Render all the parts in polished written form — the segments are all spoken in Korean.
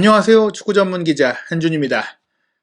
안녕하세요. 축구 전문 기자 한준입니다.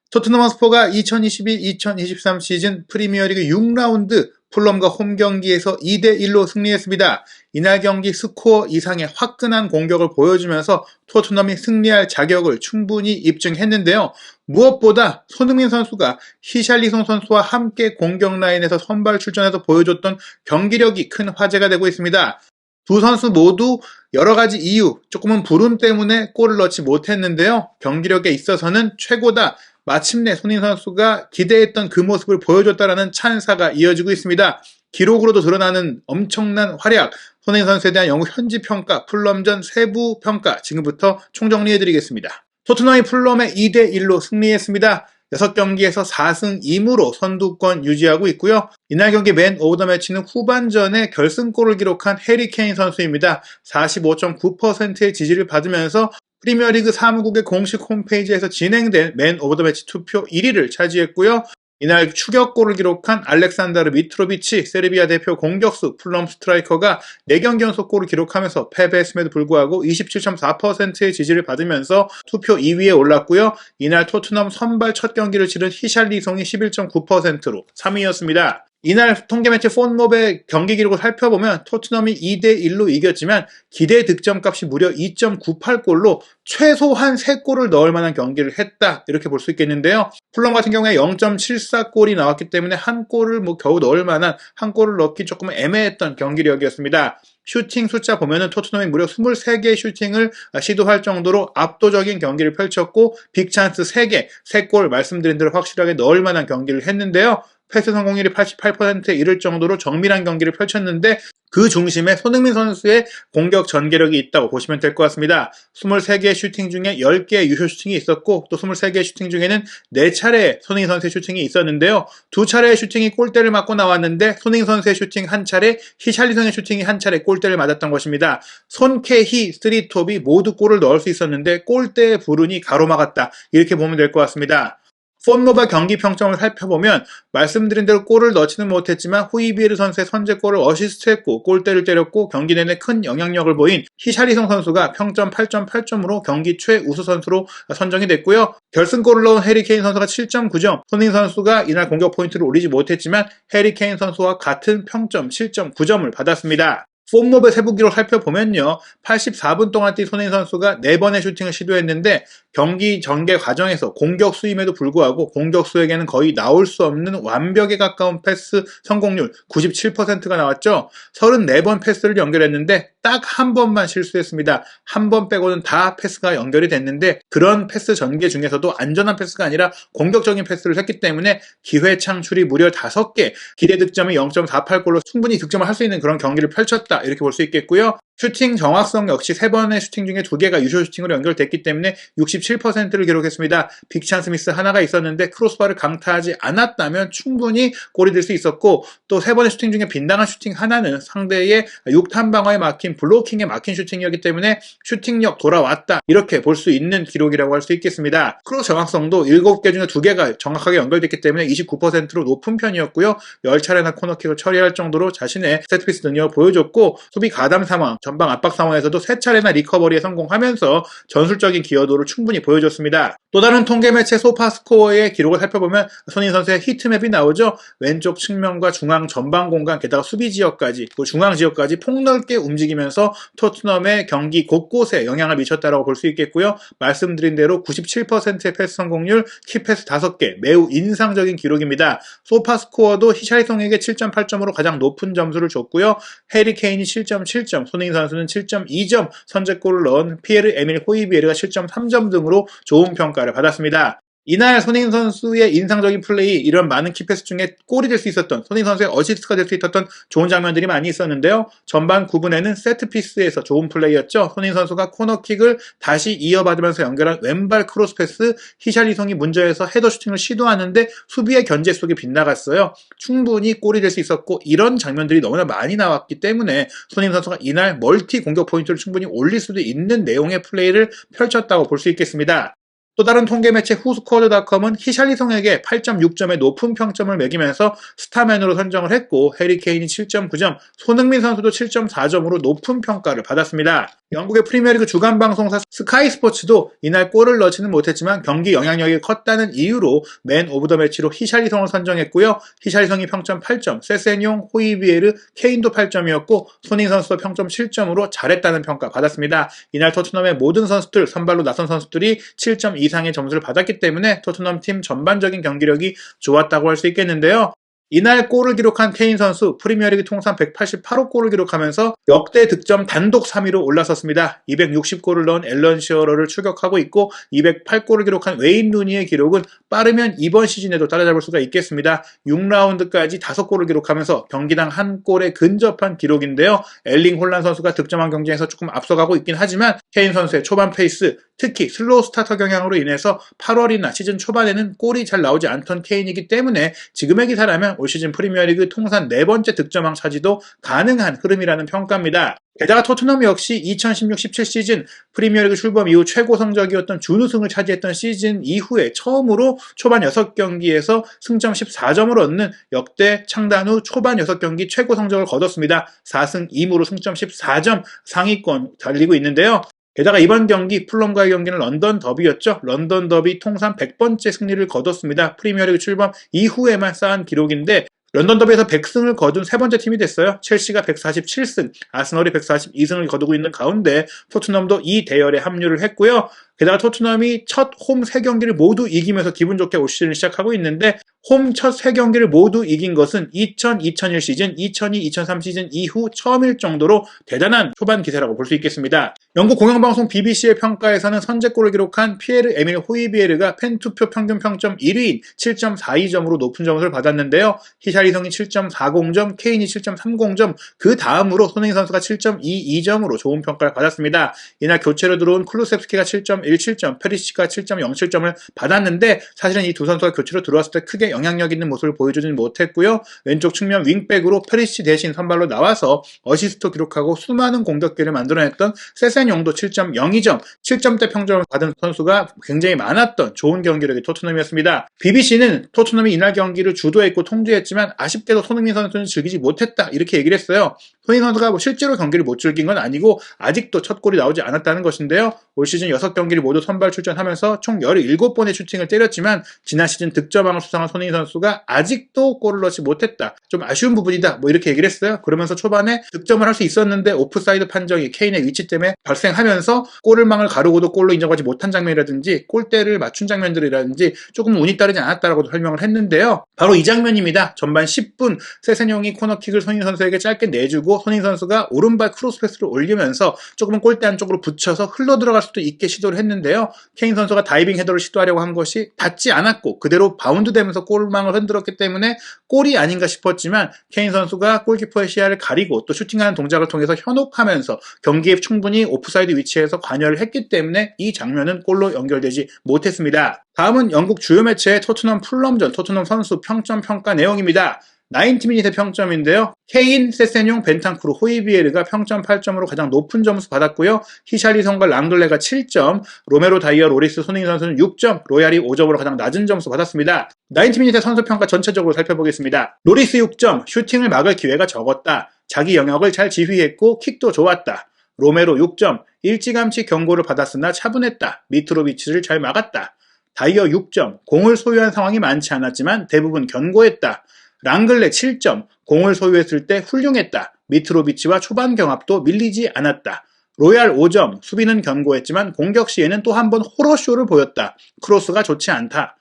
토트넘 핫스퍼가 2021-2023 시즌 프리미어리그 6라운드 풀럼과 홈 경기에서 2대1로 승리했습니다. 이날 경기 스코어 이상의 화끈한 공격을 보여주면서 토트넘이 승리할 자격을 충분히 입증했는데요. 무엇보다 손흥민 선수가 히샬리송 선수와 함께 공격 라인에서 선발 출전해서 보여줬던 경기력이 큰 화제가 되고 있습니다. 두 선수 모두 여러 가지 이유, 조금은 불운 때문에 골을 넣지 못했는데요. 경기력에 있어서는 최고다. 마침내 손흥민 선수가 기대했던 그 모습을 보여줬다라는 찬사가 이어지고 있습니다. 기록으로도 드러나는 엄청난 활약, 손흥민 선수에 대한 영구 현지 평가, 풀럼전 세부 평가 지금부터 총정리해드리겠습니다. 토트넘이 풀럼에 2대1로 승리했습니다. 6경기에서 4승 2무로 선두권 유지하고 있고요. 이날 경기 맨 오브 더 매치는 후반전에 결승골을 기록한 해리 케인 선수입니다. 45.9%의 지지를 받으면서 프리미어리그 사무국의 공식 홈페이지에서 진행된 맨 오브 더 매치 투표 1위를 차지했고요. 이날 추격골을 기록한 알렉산다르 미트로비치 세르비아 대표 공격수 풀럼 스트라이커가 4경기 연속 골을 기록하면서 패배했음에도 불구하고 27.4%의 지지를 받으면서 투표 2위에 올랐고요. 이날 토트넘 선발 첫 경기를 치른 히샬리송이 11.9%로 3위였습니다. 이날 통계매체 폰몹의 경기 기록을 살펴보면 토트넘이 2대1로 이겼지만 기대 득점값이 무려 2.98골로 최소한 3골을 넣을 만한 경기를 했다 이렇게 볼 수 있겠는데요. 풀럼 같은 경우에 0.74골이 나왔기 때문에 한 골을 겨우 넣을 만한 한 골을 넣기 조금 애매했던 경기력이었습니다. 슈팅 숫자 보면은 토트넘이 무려 23개의 슈팅을 시도할 정도로 압도적인 경기를 펼쳤고 빅찬스 3개, 3골 말씀드린 대로 확실하게 넣을 만한 경기를 했는데요. 패스 성공률이 88%에 이를 정도로 정밀한 경기를 펼쳤는데 그 중심에 손흥민 선수의 공격 전개력이 있다고 보시면 될 것 같습니다. 23개의 슈팅 중에 10개의 유효 슈팅이 있었고 또 23개의 슈팅 중에는 4차례 손흥민 선수의 슈팅이 있었는데요. 2차례의 슈팅이 골대를 맞고 나왔는데 손흥민 선수의 슈팅 한 차례, 히샬리송의 슈팅이 한 차례 골대를 맞았던 것입니다. 손케히, 스리톱이 모두 골을 넣을 수 있었는데 골대의 불운이 가로막았다. 이렇게 보면 될 것 같습니다. 폰모바 경기 평점을 살펴보면 말씀드린 대로 골을 넣지는 못했지만 후이비에르 선수의 선제골을 어시스트했고 골대를 때렸고 경기 내내 큰 영향력을 보인 히샬리송 선수가 평점 8.8점으로 경기 최우수 선수로 선정이 됐고요. 결승골을 넣은 해리 케인 선수가 7.9점, 손흥민 선수가 이날 공격 포인트를 올리지 못했지만 해리 케인 선수와 같은 평점 7.9점을 받았습니다. 폼몹의 세부 기록 살펴보면요. 84분 동안 뛴 손흥민 선수가 4번의 슈팅을 시도했는데 경기 전개 과정에서 공격수임에도 불구하고 공격수에게는 거의 나올 수 없는 완벽에 가까운 패스 성공률 97%가 나왔죠. 34번 패스를 연결했는데 딱 한 번만 실수했습니다. 한 번 빼고는 다 패스가 연결이 됐는데 그런 패스 전개 중에서도 안전한 패스가 아니라 공격적인 패스를 했기 때문에 기회 창출이 무려 5개, 기대 득점이 0.48골로 충분히 득점을 할 수 있는 그런 경기를 펼쳤다. 이렇게 볼 수 있겠고요. 슈팅 정확성 역시 3번의 슈팅 중에 2개가 유효 슈팅으로 연결됐기 때문에 67%를 기록했습니다. 빅찬스 미스 하나가 있었는데 크로스바를 강타하지 않았다면 충분히 골이 될 수 있었고 또 3번의 슈팅 중에 빗나간 슈팅 하나는 상대의 6탄 방어에 막힌 블로킹에 막힌 슈팅이었기 때문에 슈팅력 돌아왔다. 이렇게 볼 수 있는 기록이라고 할 수 있겠습니다. 크로스 정확성도 7개 중에 2개가 정확하게 연결됐기 때문에 29%로 높은 편이었고요. 10차례나 코너킥을 처리할 정도로 자신의 세트피스 능력을 보여줬고 소비 가담 상황, 전방 압박 상황에서도 3차례나 리커버리에 성공하면서 전술적인 기여도를 충분히 보여줬습니다. 또 다른 통계 매체 소파스코어의 기록을 살펴보면 손흥민 선수의 히트맵이 나오죠. 왼쪽 측면과 중앙 전방 공간 게다가 수비 지역까지 또 중앙 지역까지 폭넓게 움직이면서 토트넘의 경기 곳곳에 영향을 미쳤다고 볼 수 있겠고요. 말씀드린 대로 97%의 패스 성공률, 키패스 5개 매우 인상적인 기록입니다. 소파스코어도 히샬리송에게 7.8점으로 가장 높은 점수를 줬고요. 해리 케인이 7.7점, 손흥민 선수는 7.2점, 선제골을 넣은 피에르 에밀 호이비에르가 7.3점 등으로 좋은 평가를 받았습니다. 이날 손흥민 선수의 인상적인 플레이, 이런 많은 키패스 중에 골이 될 수 있었던, 손흥민 선수의 어시스트가 될 수 있었던 좋은 장면들이 많이 있었는데요. 전반 9분에는 세트피스에서 좋은 플레이였죠. 손흥민 선수가 코너킥을 다시 이어받으면서 연결한 왼발 크로스 패스, 히샬리송이 문제에서 헤더 슈팅을 시도하는데 수비의 견제 속에 빗나갔어요. 충분히 골이 될 수 있었고 이런 장면들이 너무나 많이 나왔기 때문에 손흥민 선수가 이날 멀티 공격 포인트를 충분히 올릴 수도 있는 내용의 플레이를 펼쳤다고 볼 수 있겠습니다. 또 다른 통계 매체 후스코어드닷컴은 히샬리송에게 8.6점의 높은 평점을 매기면서 스타맨으로 선정을 했고 해리 케인이 7.9점, 손흥민 선수도 7.4점으로 높은 평가를 받았습니다. 영국의 프리미어리그 주간 방송사 스카이 스포츠도 이날 골을 넣지는 못했지만 경기 영향력이 컸다는 이유로 맨 오브 더 매치로 히샬리송을 선정했고요. 히샬리송이 평점 8점, 세세뇽, 호이비에르, 케인도 8점이었고 손흥민 선수도 평점 7점으로 잘했다는 평가 받았습니다. 이날 토트넘의 모든 선수들, 선발로 나선 선수들이 7점 이상의 점수를 받았기 때문에 토트넘 팀 전반적인 경기력이 좋았다고 할 수 있겠는데요. 이날 골을 기록한 케인 선수 프리미어리그 통산 188호 골을 기록하면서 역대 득점 단독 3위로 올라섰습니다. 260골을 넣은 앨런 시어러를 추격하고 있고 208골을 기록한 웨인 루니의 기록은 빠르면 이번 시즌에도 따라잡을 수가 있겠습니다. 6라운드까지 5골을 기록하면서 경기당 1골에 근접한 기록인데요. 엘링 홀란 선수가 득점한 경쟁에서 조금 앞서가고 있긴 하지만 케인 선수의 초반 페이스, 특히 슬로우 스타터 경향으로 인해서 8월이나 시즌 초반에는 골이 잘 나오지 않던 케인이기 때문에 지금의 기사라면 올 시즌 프리미어리그 통산 4번째 득점왕 차지도 가능한 흐름이라는 평가입니다. 게다가 토트넘 역시 2016-17 시즌 프리미어리그 출범 이후 최고 성적이었던 준우승을 차지했던 시즌 이후에 처음으로 초반 6경기에서 승점 14점을 얻는 역대 창단 후 초반 6경기 최고 성적을 거뒀습니다. 4승 2무로 승점 14점 상위권 달리고 있는데요. 게다가 이번 경기 풀럼과의 경기는 런던 더비였죠. 런던 더비 통산 100번째 승리를 거뒀습니다. 프리미어리그 출범 이후에만 쌓은 기록인데 런던 더비에서 100승을 거둔 세 번째 팀이 됐어요. 첼시가 147승, 아스널이 142승을 거두고 있는 가운데 토트넘도 이 대열에 합류를 했고요. 게다가 토트넘이 첫 홈 3경기를 모두 이기면서 기분 좋게 올 시즌을 시작하고 있는데 홈 첫 3경기를 모두 이긴 것은 2000-2001 시즌, 2002-2003 시즌 이후 처음일 정도로 대단한 초반 기세라고 볼 수 있겠습니다. 영국 공영방송 BBC의 평가에서는 선제골을 기록한 피에르 에밀 호이비에르가 팬투표 평균 평점 1위인 7.42점으로 높은 점수를 받았는데요. 히샬리송이 7.40점, 케인이 7.30점, 그 다음으로 손흥민 선수가 7.22점으로 좋은 평가를 받았습니다. 이날 교체로 들어온 클루셉스키가 7.17점, 페리시치가 7.07점을 받았는데 사실은 이 두 선수가 교체로 들어왔을 때 크게 영향력 있는 모습을 보여주지는 못했고요. 왼쪽 측면 윙백으로 페리시치 대신 선발로 나와서 어시스트 기록하고 수많은 공격기를 만들어냈던 세세뇽도 7.02점, 7점대 평점을 받은 선수가 굉장히 많았던 좋은 경기력의 토트넘이었습니다. BBC는 토트넘이 이날 경기를 주도했고 통제했지만 아쉽게도 손흥민 선수는 즐기지 못했다 이렇게 얘기를 했어요. 손흥민 선수가 실제로 경기를 못 즐긴 건 아니고 아직도 첫 골이 나오지 않았다는 것인데요. 올 시즌 6경기를 모두 선발 출전하면서 총 17번의 슈팅을 때렸지만 지난 시즌 득점왕을 수상한 손흥민 선수가 아직도 골을 넣지 못했다. 좀 아쉬운 부분이다. 이렇게 얘기를 했어요. 그러면서 초반에 득점을 할 수 있었는데 오프사이드 판정이 케인의 위치 때문에 발생하면서 골을망을 가르고도 골로 인정하지 못한 장면이라든지 골대를 맞춘 장면들이라든지 조금 운이 따르지 않았다라고 설명을 했는데요. 바로 이 장면입니다. 전반 10분 세세뇽이 코너킥을 손흥민 선수에게 짧게 내주고 손흥민 선수가 오른발 크로스 패스를 올리면서 조금은 골대 안쪽으로 붙여서 흘러 들어갈 수도 있게 시도를 했는데요. 케인 선수가 다이빙 헤더를 시도하려고 한 것이 닿지 않았고 그대로 바운드 되면서 골망을 흔들었기 때문에 골이 아닌가 싶었지만 케인 선수가 골키퍼의 시야를 가리고 또 슈팅하는 동작을 통해서 현혹하면서 경기에 충분히 오프사이드 위치에서 관여를 했기 때문에 이 장면은 골로 연결되지 못했습니다. 다음은 영국 주요 매체의 토트넘 풀럼전, 토트넘 선수 평점 평가 내용입니다. 90미닛의 평점인데요. 케인, 세세뇽, 벤탄쿠르, 호이비에르가 평점 8점으로 가장 높은 점수 받았고요. 히샬리송과 랑글레가 7점, 로메로 다이어, 로리스, 손흥민 선수는 6점, 로얄이 5점으로 가장 낮은 점수 받았습니다. 90미닛의 선수 평가 전체적으로 살펴보겠습니다. 로리스 6점, 슈팅을 막을 기회가 적었다. 자기 영역을 잘 지휘했고 킥도 좋았다. 로메로 6점, 일찌감치 경고를 받았으나 차분했다. 미트로비치를 잘 막았다. 다이어 6점, 공을 소유한 상황이 많지 않았지만 대부분 견고했다. 랑글레 7점, 공을 소유했을 때 훌륭했다. 미트로비치와 초반 경합도 밀리지 않았다. 로얄 5점, 수비는 견고했지만 공격 시에는 또 한 번 호러쇼를 보였다. 크로스가 좋지 않다.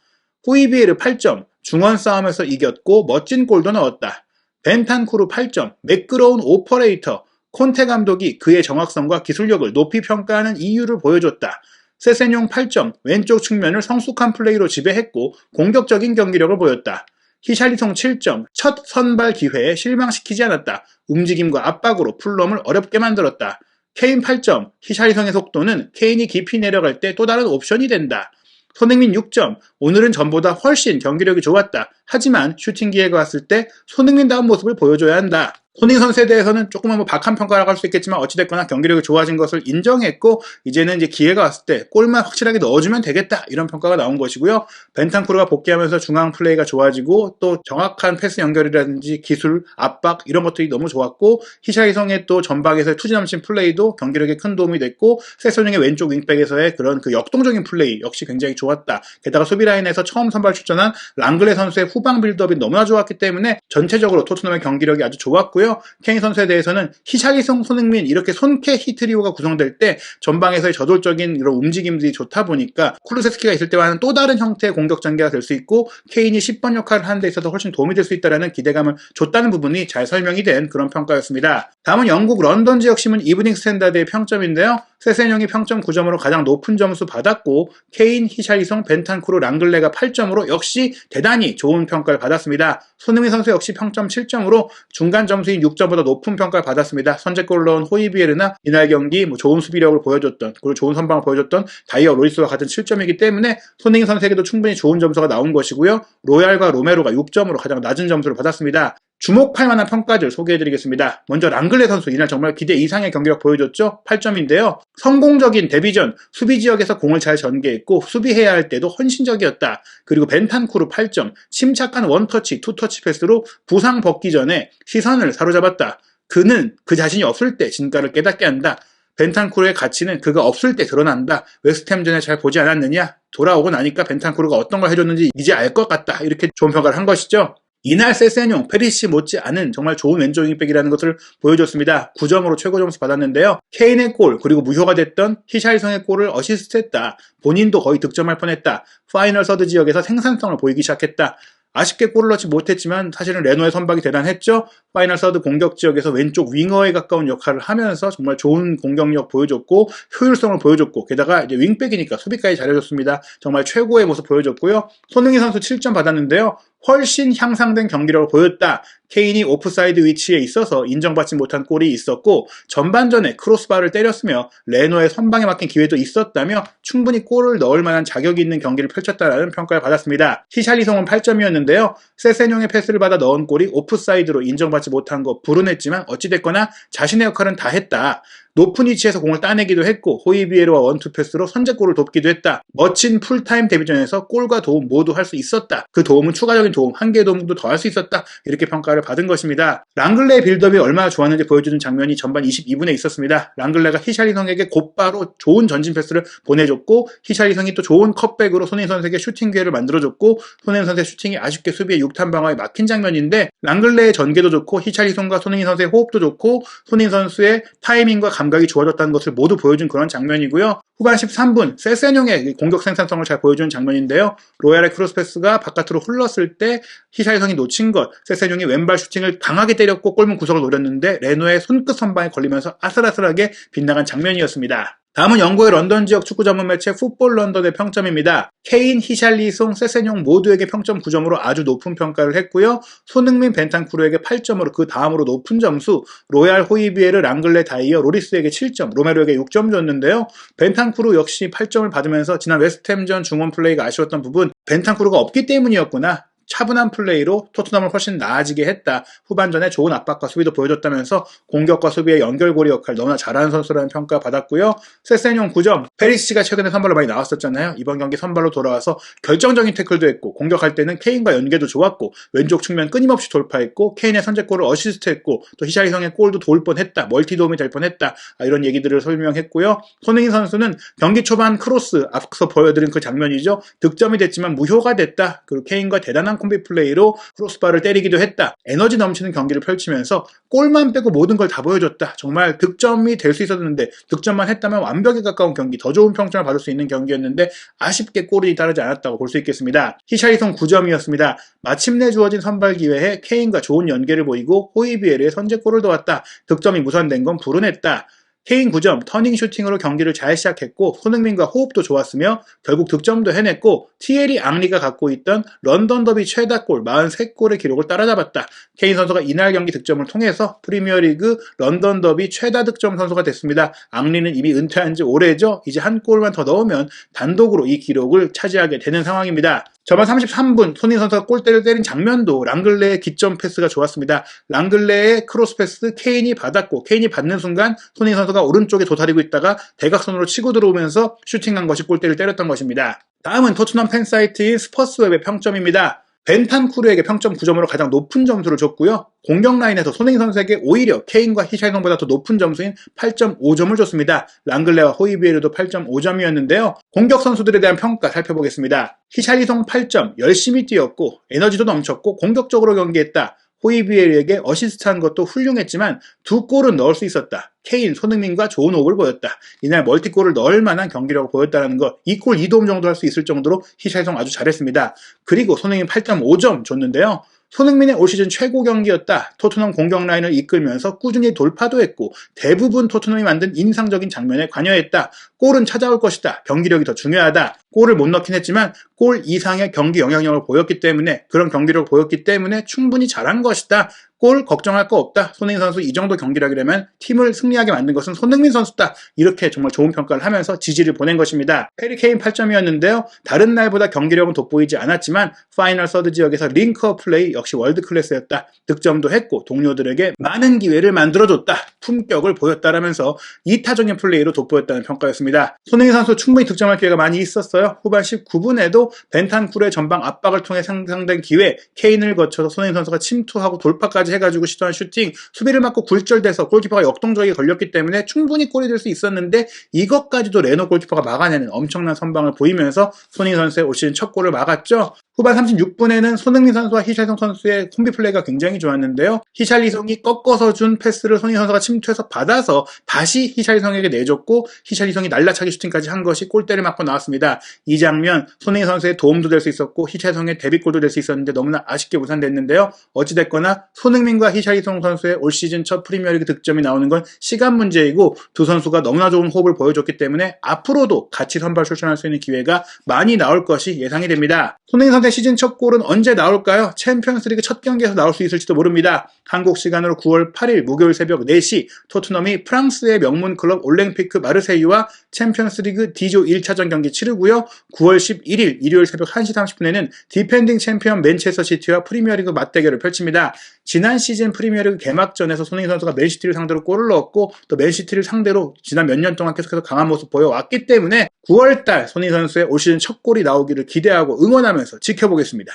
호이비에르 8점, 중원 싸움에서 이겼고 멋진 골도 넣었다. 벤탄쿠르 8점, 매끄러운 오퍼레이터. 콘테 감독이 그의 정확성과 기술력을 높이 평가하는 이유를 보여줬다. 세세뇽 8점, 왼쪽 측면을 성숙한 플레이로 지배했고 공격적인 경기력을 보였다. 히샬리송 7점, 첫 선발 기회에 실망시키지 않았다. 움직임과 압박으로 풀럼을 어렵게 만들었다. 케인 8점, 히샬리송의 속도는 케인이 깊이 내려갈 때 또 다른 옵션이 된다. 손흥민 6점, 오늘은 전보다 훨씬 경기력이 좋았다. 하지만 슈팅 기회가 왔을 때 손흥민다운 모습을 보여줘야 한다. 손흥민 선수에 대해서는 조금은 뭐 박한 평가라고 할 수 있겠지만 어찌됐거나 경기력이 좋아진 것을 인정했고 이제는 이제 기회가 왔을 때 골만 확실하게 넣어주면 되겠다 이런 평가가 나온 것이고요. 벤탄쿠르가 복귀하면서 중앙 플레이가 좋아지고 또 정확한 패스 연결이라든지 기술, 압박 이런 것들이 너무 좋았고 히샤이성의 또 전방에서의 투지 넘친 플레이도 경기력에 큰 도움이 됐고 세소닝의 왼쪽 윙백에서의 그런 그 역동적인 플레이 역시 굉장히 좋았다. 게다가 수비 라인에서 처음 선발 출전한 랑글레 선수의 후방 빌드업이 너무나 좋았기 때문에 전체적으로 토트넘의 경기력이 아주 좋았고요. 케인 선수에 대해서는 히샬리송, 손흥민 이렇게 손캐 히트리오가 구성될 때 전방에서의 저돌적인 이런 움직임들이 좋다 보니까 쿠루세스키가 있을 때와는 또 다른 형태의 공격 전개가 될 수 있고 케인이 10번 역할을 하는 데 있어서 훨씬 도움이 될 수 있다는 기대감을 줬다는 부분이 잘 설명이 된 그런 평가였습니다. 다음은 영국 런던 지역신문 이브닝 스탠다드의 평점인데요. 세세뇽이 평점 9점으로 가장 높은 점수 받았고 케인, 히샬리송, 벤탄쿠르, 랑글레가 8점으로 역시 대단히 좋은 평가를 받았습니다. 손흥민 선수 역시 평점 7점으로 중간 점수인 6점보다 높은 평가를 받았습니다. 선제골 넣은 호이비에르나 이날 경기 좋은 수비력을 보여줬던 그리고 좋은 선방을 보여줬던 다이어 로리스와 같은 7점이기 때문에 손흥민 선수에게도 충분히 좋은 점수가 나온 것이고요. 로얄과 로메로가 6점으로 가장 낮은 점수를 받았습니다. 주목할 만한 평가들 소개해드리겠습니다. 먼저 랑글레 선수 이날 정말 기대 이상의 경기력 보여줬죠. 8점인데요. 성공적인 데뷔전 수비지역에서 공을 잘 전개했고 수비해야 할 때도 헌신적이었다. 그리고 벤탄쿠르 8점, 침착한 원터치, 투터치 패스로 부상 벗기 전에 시선을 사로잡았다. 그는 그 자신이 없을 때 진가를 깨닫게 한다. 벤탄쿠르의 가치는 그가 없을 때 드러난다. 웨스트햄전에 잘 보지 않았느냐? 돌아오고 나니까 벤탄쿠르가 어떤 걸 해줬는지 이제 알 것 같다. 이렇게 좋은 평가를 한 것이죠. 이날 세세뇽, 페리시 못지 않은 정말 좋은 왼쪽 윙백이라는 것을 보여줬습니다. 9점으로 최고 점수 받았는데요. 케인의 골 그리고 무효가 됐던 히샬리송의 골을 어시스트했다. 본인도 거의 득점할 뻔했다. 파이널 서드 지역에서 생산성을 보이기 시작했다. 아쉽게 골을 넣지 못했지만 사실은 레노의 선박이 대단했죠. 파이널 서드 공격 지역에서 왼쪽 윙어에 가까운 역할을 하면서 정말 좋은 공격력 보여줬고 효율성을 보여줬고 게다가 이제 윙백이니까 수비까지 잘해줬습니다. 정말 최고의 모습 보여줬고요. 손흥민 선수 7점 받았는데요. 훨씬 향상된 경기력을 보였다. 케인이 오프사이드 위치에 있어서 인정받지 못한 골이 있었고 전반전에 크로스바를 때렸으며 레노의 선방에 막힌 기회도 있었다며 충분히 골을 넣을 만한 자격이 있는 경기를 펼쳤다라는 평가를 받았습니다. 히샬리송은 8점이었는데요. 세세뇽의 패스를 받아 넣은 골이 오프사이드로 인정받지 못한 거 불운했지만 어찌됐거나 자신의 역할은 다 했다. 높은 위치에서 공을 따내기도 했고 호이비에르와 원투 패스로 선제골을 돕기도 했다. 멋진 풀타임 데뷔전에서 골과 도움 모두 할 수 있었다. 그 도움은 추가적인 도움, 한 개의 도움도 더 할 수 있었다. 이렇게 평가를 받은 것입니다. 랑글레의 빌드업이 얼마나 좋았는지 보여주는 장면이 전반 22분에 있었습니다. 랑글레가 히샬리성에게 곧바로 좋은 전진 패스를 보내줬고 히샬리성이 또 좋은 컷백으로 손흥민 선수에게 슈팅 기회를 만들어줬고 손흥민 선수의 슈팅이 아쉽게 수비의 6탄 방어에 막힌 장면인데 랑글레의 전개도 좋고 히샬리성과 손흥민 선수의 호흡도 좋고 손흥민 선수의 타이밍과 감각이 좋아졌다는 것을 모두 보여준 그런 장면이고요. 후반 13분 세세뇽의 공격 생산성을 잘 보여주는 장면인데요. 로얄의 크로스패스가 바깥으로 흘렀을 때 히샬리성이 놓친 것, 세세뇽이 왼발 슈팅을 강하게 때렸고 골문 구석을 노렸는데 레노의 손끝 선방에 걸리면서 아슬아슬하게 빗나간 장면이었습니다. 다음은 영국의 런던 지역 축구 전문 매체 풋볼 런던의 평점입니다. 케인, 히샬리송, 세세뇽 모두에게 평점 9점으로 아주 높은 평가를 했고요. 손흥민, 벤탄쿠르에게 8점으로 그 다음으로 높은 점수, 로얄, 호이비에르, 랑글레, 다이어, 로리스에게 7점, 로메로에게 6점 줬는데요. 벤탄쿠르 역시 8점을 받으면서 지난 웨스트햄전 중원 플레이가 아쉬웠던 부분, 벤탄쿠르가 없기 때문이었구나. 차분한 플레이로 토트넘을 훨씬 나아지게 했다. 후반전에 좋은 압박과 수비도 보여줬다면서 공격과 수비의 연결고리 역할 너무나 잘하는 선수라는 평가 받았고요. 세세뇽 9점. 페리시가 최근에 선발로 많이 나왔었잖아요. 이번 경기 선발로 돌아와서 결정적인 태클도 했고 공격할 때는 케인과 연계도 좋았고 왼쪽 측면 끊임없이 돌파했고 케인의 선제골을 어시스트했고 또 히샬리성의 골도 도울 뻔했다. 멀티 도움이 될 뻔했다. 이런 얘기들을 설명했고요. 손흥민 선수는 경기 초반 크로스 앞서 보여드린 그 장면이죠. 득점이 됐지만 무효가 됐다. 그리고 케인과 대단한 콤비 플레이로 크로스바를 때리기도 했다. 에너지 넘치는 경기를 펼치면서 골만 빼고 모든 걸 다 보여줬다. 정말 득점이 될 수 있었는데 득점만 했다면 완벽에 가까운 경기, 더 좋은 평점을 받을 수 있는 경기였는데 아쉽게 골이 따르지 않았다고 볼 수 있겠습니다. 히샬리송 9점이었습니다. 마침내 주어진 선발 기회에 케인과 좋은 연계를 보이고 호이비에르의 선제골을 도왔다. 득점이 무산된 건 불운했다. 케인 9점, 터닝 슈팅으로 경기를 잘 시작했고 손흥민과 호흡도 좋았으며 결국 득점도 해냈고 티에리 앙리가 갖고 있던 런던 더비 최다골 43골의 기록을 따라잡았다. 케인 선수가 이날 경기 득점을 통해서 프리미어리그 런던 더비 최다 득점 선수가 됐습니다. 앙리는 이미 은퇴한 지 오래죠. 이제 한 골만 더 넣으면 단독으로 이 기록을 차지하게 되는 상황입니다. 전반 33분 손흥민 선수가 골대를 때린 장면도 랑글레의 기점 패스가 좋았습니다. 랑글레의 크로스 패스 케인이 받았고 케인이 받는 순간 손흥민 선수가 오른쪽에 도사리고 있다가 대각선으로 치고 들어오면서 슈팅한 것이 골대를 때렸던 것입니다. 다음은 토트넘 팬사이트인 스퍼스웹의 평점입니다. 벤탄쿠르에게 평점 9점으로 가장 높은 점수를 줬고요. 공격 라인에서 손흥민 선수에게 오히려 케인과 히샬성보다 더 높은 점수인 8.5점을 줬습니다. 랑글레와 호이비에르도 8.5점이었는데요. 공격 선수들에 대한 평가 살펴보겠습니다. 히샬리송 8점, 열심히 뛰었고 에너지도 넘쳤고 공격적으로 경기했다. 호이비에르에게 어시스트한 것도 훌륭했지만 두 골은 넣을 수 있었다. 케인, 손흥민과 좋은 호흡을 보였다. 이날 멀티골을 넣을 만한 경기력을 보였다는 것, 2골 2도움 정도 할 수 있을 정도로 히샬성 아주 잘했습니다. 그리고 손흥민 8.5점 줬는데요. 손흥민의 올 시즌 최고 경기였다. 토트넘 공격 라인을 이끌면서 꾸준히 돌파도 했고 대부분 토트넘이 만든 인상적인 장면에 관여했다. 골은 찾아올 것이다. 경기력이 더 중요하다. 골을 못 넣긴 했지만 골 이상의 경기 영향력을 보였기 때문에 그런 경기력을 보였기 때문에 충분히 잘한 것이다. 골 걱정할 거 없다. 손흥민 선수 이 정도 경기력이라면 팀을 승리하게 만든 것은 손흥민 선수다. 이렇게 정말 좋은 평가를 하면서 지지를 보낸 것입니다. 해리 케인 8점이었는데요. 다른 날보다 경기력은 돋보이지 않았지만 파이널 서드 지역에서 링크업 플레이 역시 월드 클래스였다. 득점도 했고 동료들에게 많은 기회를 만들어줬다. 품격을 보였다라면서 이타적인 플레이로 돋보였다는 평가였습니다. 손흥민 선수 충분히 득점할 기회가 많이 있었어요. 후반 19분에도 벤탄쿠르의 전방 압박을 통해 상상된 기회, 케인을 거쳐서 손흥민 선수가 침투하고 돌파까지 해가지고 시도한 슈팅, 수비를 맞고 굴절돼서 골키퍼가 역동적이게 걸렸기 때문에 충분히 골이 될 수 있었는데 이것까지도 레노 골키퍼가 막아내는 엄청난 선방을 보이면서 손흥민 선수의 올 시즌 첫 골을 막았죠. 후반 36분에는 손흥민 선수와 히샬리송 선수의 콤비 플레이가 굉장히 좋았는데요. 히샬리송이 꺾어서 준 패스를 손흥민 선수가 침투해서 받아서 다시 히샬리송에게 내줬고 히샬리송이 날라차기 슈팅까지 한 것이 골대를 맞고 나왔습니다. 이 장면 손흥민 선수의 도움도 될 수 있었고 히샬리송의 데뷔골도 될 수 있었는데 너무나 아쉽게 무산됐는데요. 어찌됐거나 손흥민과 히샬리송 선수의 올 시즌 첫 프리미어리그 득점이 나오는 건 시간 문제이고 두 선수가 너무나 좋은 호흡을 보여줬기 때문에 앞으로도 같이 선발 출전할 수 있는 기회가 많이 나올 것이 예상이 됩니다. 손흥민 선수의 시즌 첫 골은 언제 나올까요? 챔피언스리그 첫 경기에서 나올 수 있을지도 모릅니다. 한국 시간으로 9월 8일 목요일 새벽 4시 토트넘이 프랑스의 명문 클럽 올랭피크 마르세유와 챔피언스리그 D조 1차전 경기 치르고요. 9월 11일 일요일 새벽 1시 30분에는 디펜딩 챔피언 맨체스터 시티와 프리미어리그 맞대결을 펼칩니다. 지난 시즌 프리미어리그 개막전에서 손흥민 선수가 맨시티를 상대로 골을 넣었고 또 맨시티를 상대로 지난 몇 년 동안 계속해서 강한 모습 보여왔기 때문에 9월달 손흥민 선수의 올 시즌 첫 골이 나오기를 기대하고 응원하면서 지켜보겠습니다.